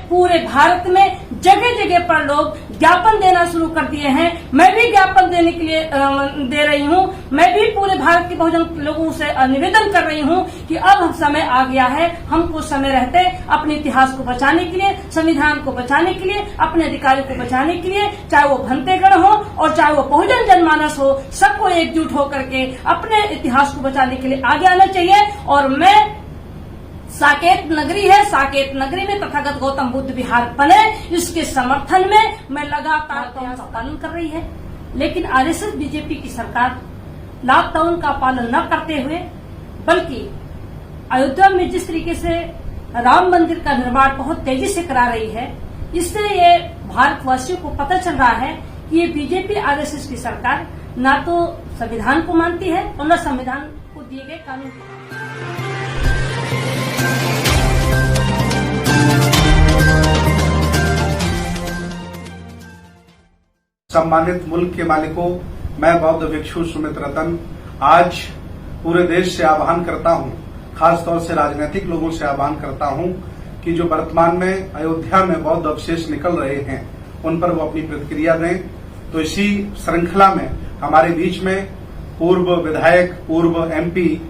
पूरे भारत में जगह जगह पर लोग ज्ञापन देना शुरू कर दिए हैं। मैं भी ज्ञापन देने के लिए दे रही हूं। मैं भी पूरे भारत के बहुजन लोगों से निवेदन कर रही हूं कि अब समय आ गया है, हमको समय रहते अपने इतिहास को बचाने के लिए, संविधान को बचाने के लिए, अपने अधिकारों को बचाने के लिए, चाहे वो भंतेगण हो और चाहे वो बहुजन जनमानस हो, सबको एकजुट होकर के अपने इतिहास को बचाने के लिए आगे आना चाहिए। और मैं साकेत नगरी है, साकेत नगरी में तथागत गौतम बुद्ध विहार बने, इसके समर्थन में मैं लगातार लॉकडाउन का पालन कर रही है। लेकिन आरएसएस बीजेपी की सरकार लॉकडाउन का पालन न करते हुए बल्कि अयोध्या में जिस तरीके से राम मंदिर का निर्माण बहुत तेजी से करा रही है, इससे ये भारतवासियों को पता चल रहा है कि ये बीजेपी आरएसएस की सरकार न तो संविधान को मानती है और न संविधान को दिए गए कानून को। सम्मानित मुल्क के मालिकों, मैं बौद्ध भिक्षु सुमित रतन आज पूरे देश से आह्वान करता हूं, खासतौर से राजनीतिक लोगों से आह्वान करता हूं कि जो वर्तमान में अयोध्या में बौद्ध अवशेष निकल रहे हैं उन पर वो अपनी प्रतिक्रिया दें। तो इसी श्रृंखला में हमारे बीच में पूर्व विधायक, पूर्व एमपी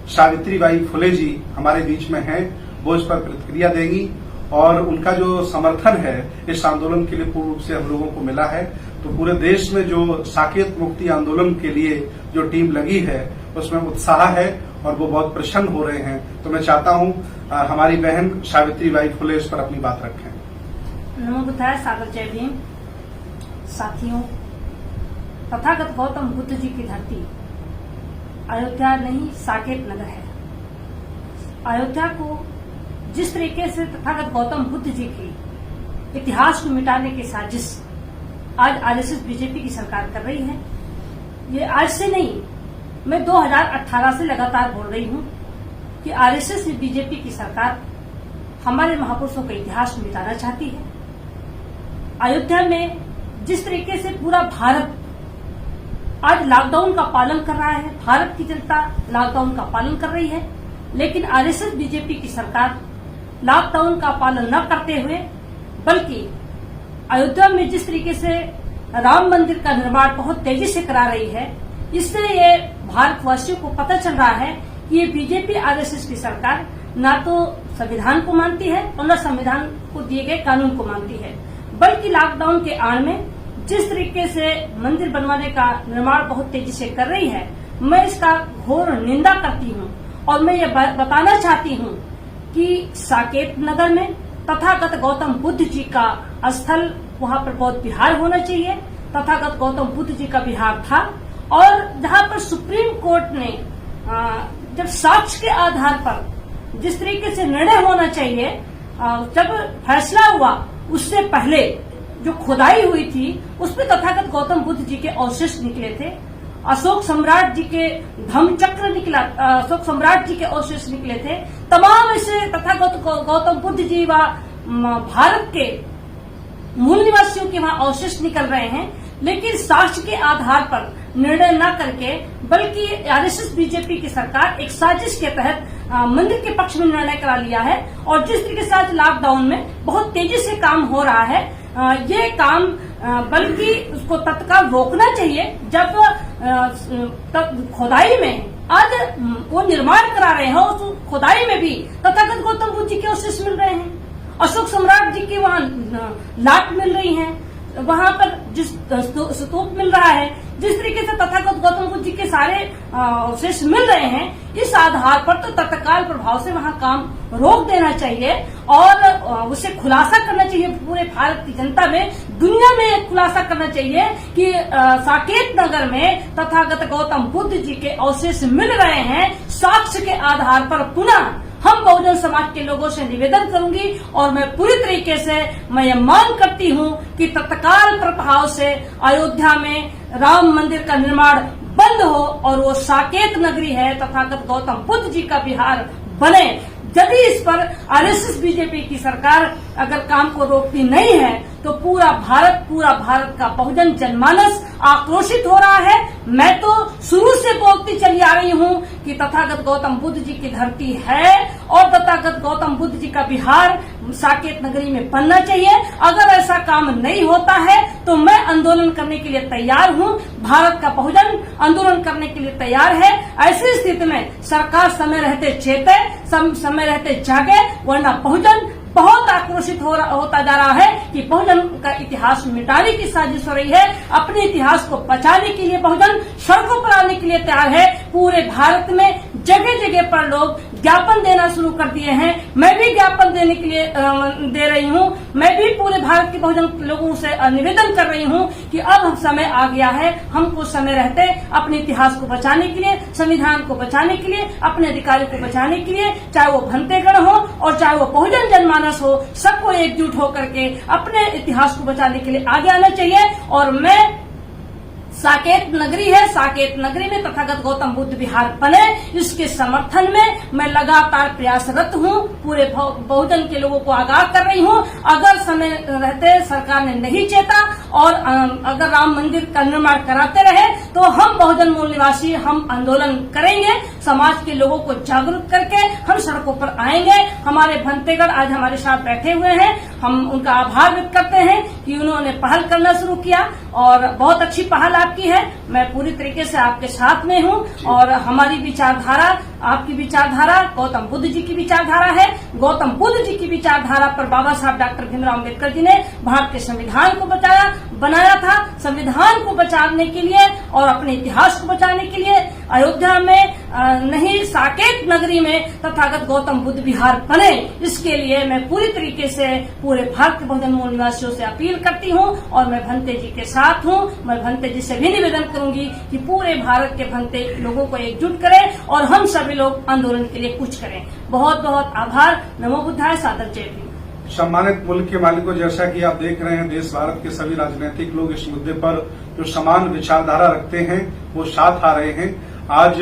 सावित्रीबाई फुले जी हमारे बीच में हैं, वो इस पर प्रतिक्रिया देंगी और उनका जो समर्थन है इस आंदोलन के लिए पूर्ण रूप से हम लोगों को मिला है। तो पूरे देश में जो साकेत मुक्ति आंदोलन के लिए जो टीम लगी है उसमें उत्साह है और वो बहुत प्रसन्न हो रहे हैं। तो मैं चाहता हूं हमारी बहन सावित्रीबाई फुले इस पर अपनी बात रखें। नमो बुद्धाय, सागर जय भीम। साथियों, तथागत गौतम बुद्ध जी की धरती अयोध्या नहीं साकेत नगर है। अयोध्या को जिस तरीके से तथागत गौतम बुद्ध जी की इतिहास को मिटाने की साजिश आज आरएसएस बीजेपी की सरकार कर रही है, ये आज से नहीं, मैं 2018 से लगातार बोल रही हूं कि आरएसएस बीजेपी की सरकार हमारे महापुरुषों का इतिहास मिटाना चाहती है। अयोध्या में जिस तरीके से पूरा भारत आज लॉकडाउन का पालन कर रहा है, भारत की जनता लॉकडाउन का पालन कर रही है, लेकिन आरएसएस बीजेपी की सरकार लॉकडाउन का पालन न करते हुए बल्कि अयोध्या में जिस तरीके से राम मंदिर का निर्माण बहुत तेजी से करा रही है, इससे ये भारतवासियों को पता चल रहा है कि ये बीजेपी आरएसएस की सरकार न तो संविधान को मानती है और न संविधान को दिए गए कानून को मानती है, बल्कि लॉकडाउन के आड़ में जिस तरीके से मंदिर बनवाने का निर्माण बहुत तेजी से कर रही है, मैं इसका घोर निंदा करती हूँ। और मैं ये बताना चाहती हूँ कि साकेत नगर में तथागत गौतम बुद्ध जी का स्थल, वहाँ पर बौद्ध विहार होना चाहिए। तथागत गौतम बुद्ध जी का विहार था और जहाँ पर सुप्रीम कोर्ट ने जब साक्ष्य के आधार पर जिस तरीके से निर्णय होना चाहिए, जब फैसला हुआ उससे पहले जो खुदाई हुई थी उसमें तथागत गौतम बुद्ध जी के अवशेष निकले थे। अशोक सम्राट जी के धम्म चक्र निकला, अशोक सम्राट जी के अवशेष निकले थे। तमाम ऐसे तथागत गौतम बुद्ध जी व भारत के मूल निवासियों के वहां अवशेष निकल रहे हैं, लेकिन साक्ष्य के आधार पर निर्णय न करके बल्कि आरएसएस बीजेपी की सरकार एक साजिश के तहत मंदिर के पक्ष में निर्णय करा लिया है। और जिस तरीके से आज लॉकडाउन में बहुत तेजी से काम हो रहा है, ये काम बल्कि उसको तत्काल रोकना चाहिए। जब खुदाई में आज वो निर्माण करा रहे हैं, उस खुदाई में भी तथागत गौतम बुद्ध जी के अवशेष मिल रहे हैं, अशोक सम्राट जी की वहाँ लाट मिल रही है, वहाँ पर जिस स्तूप मिल रहा है, जिस तरीके से तथागत गौतम बुद्ध जी के सारे अवशेष मिल रहे हैं, इस आधार पर तो तत्काल प्रभाव से वहाँ काम रोक देना चाहिए और उसे खुलासा करना चाहिए। पूरे भारत की जनता में, दुनिया में खुलासा करना चाहिए कि साकेत नगर में तथागत गौतम बुद्ध जी के अवशेष मिल रहे हैं। साक्ष्य के आधार पर पुनः हम बहुजन समाज के लोगों से निवेदन करूंगी और मैं पूरी तरीके से मैं ये मांग करती हूं कि तत्काल प्रभाव से अयोध्या में राम मंदिर का निर्माण बंद हो और वो साकेत नगरी है, तथागत गौतम बुद्ध जी का विहार बने। यदि इस पर आरएसएस बीजेपी की सरकार अगर काम को रोकती नहीं है तो पूरा भारत का बहुजन जनमानस आक्रोशित हो रहा है। मैं तो शुरू से बोलती चली आ रही हूँ कि तथागत गौतम बुद्ध जी की धरती है और तथागत गौतम बुद्ध जी का विहार साकेत नगरी में बनना चाहिए। अगर ऐसा काम नहीं होता है तो मैं आंदोलन करने के लिए तैयार हूं। भारत का बहुजन आंदोलन करने के लिए तैयार है। ऐसी स्थिति में सरकार समय रहते चेते, समय रहते जागे, वरना बहुजन बहुत आक्रोशित होता जा रहा है कि बहुजन का इतिहास मिटाने की साजिश हो रही है। अपने इतिहास को बचाने के लिए बहुजन सड़कों पर आने के लिए तैयार है। पूरे भारत में जगह जगह पर लोग ज्ञापन देना शुरू कर दिए हैं। मैं भी ज्ञापन देने के लिए दे रही हूं। मैं भी पूरे भारत के बहुजन लोगों से निवेदन कर रही हूं कि अब समय आ गया है, हमको समय रहते अपने इतिहास को बचाने के लिए, संविधान को बचाने के लिए, अपने अधिकारों को बचाने के लिए, चाहे वो भंतेगण हो और चाहे वो बहुजन जनमानस हो, सबको एकजुट होकर के अपने इतिहास को बचाने के लिए आगे आना चाहिए। और मैं साकेत नगरी है, साकेत नगरी में तथागत गौतम बुद्ध विहार बने, इसके समर्थन में मैं लगातार प्रयासरत हूं। पूरे बहुजन के लोगों को आगाह कर रही हूं। अगर समय रहते सरकार ने नहीं चेता और अगर राम मंदिर का निर्माण कराते रहे तो हम बहुजन मूल निवासी हम आंदोलन करेंगे। समाज के लोगों को जागरूक करके हम सड़कों पर आएंगे। हमारे भंतेगढ़ आज हमारे साथ बैठे हुए हैं, हम उनका आभार व्यक्त करते हैं कि उन्होंने पहल करना शुरू किया और बहुत अच्छी पहल आपकी है। मैं पूरी तरीके से आपके साथ में हूं और हमारी विचारधारा, आपकी विचारधारा गौतम बुद्ध जी की विचारधारा है। गौतम बुद्ध जी की विचारधारा पर बाबा साहब डॉक्टर भीमराव अम्बेडकर जी ने भारत के संविधान को बनाया था। संविधान को बचाने के लिए और अपने इतिहास को बचाने के लिए अयोध्या में नहीं साकेत नगरी में तथागत गौतम बुद्ध विहार बने, इसके लिए मैं पूरी तरीके से पूरे भारत के बहुजन मूल निवासियों से अपील करती हूं और मैं भंते जी के साथ हूं। मैं भंते जी से भी निवेदन करूंगी कि पूरे भारत के भंते लोगों को एकजुट करें और हम सभी लोग आंदोलन के लिए कुछ करें। बहुत बहुत आभार। नमो बुद्धाय। सादर जय भीम। सम्मानित मुल्क के मालिकों, जैसा कि आप देख रहे हैं, देश भारत के सभी राजनीतिक लोग इस मुद्दे पर जो समान विचारधारा रखते हैं वो साथ आ रहे हैं। आज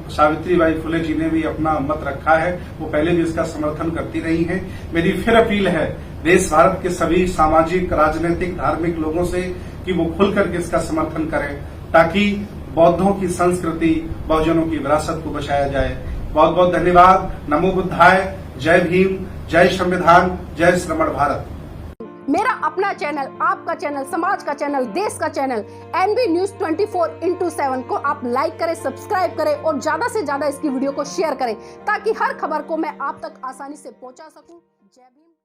सावित्रीबाई फुले जी ने भी अपना मत रखा है, वो पहले भी इसका समर्थन करती रही हैं। मेरी फिर अपील है देश भारत के सभी सामाजिक, राजनीतिक, धार्मिक लोगों से कि वो खुल करके इसका समर्थन करें ताकि बौद्धों की संस्कृति, बहुजनों की विरासत को बचाया जाए। बहुत बहुत धन्यवाद। नमो बुद्धाय। जय भीम, जय संविधान, जय श्रमण भारत। मेरा अपना चैनल, आपका चैनल, समाज का चैनल, देश का चैनल NB News 24/7 को आप लाइक करें, सब्सक्राइब करें और ज्यादा से ज्यादा इसकी वीडियो को शेयर करें ताकि हर खबर को मैं आप तक आसानी से पहुंचा सकूं। जय भीम।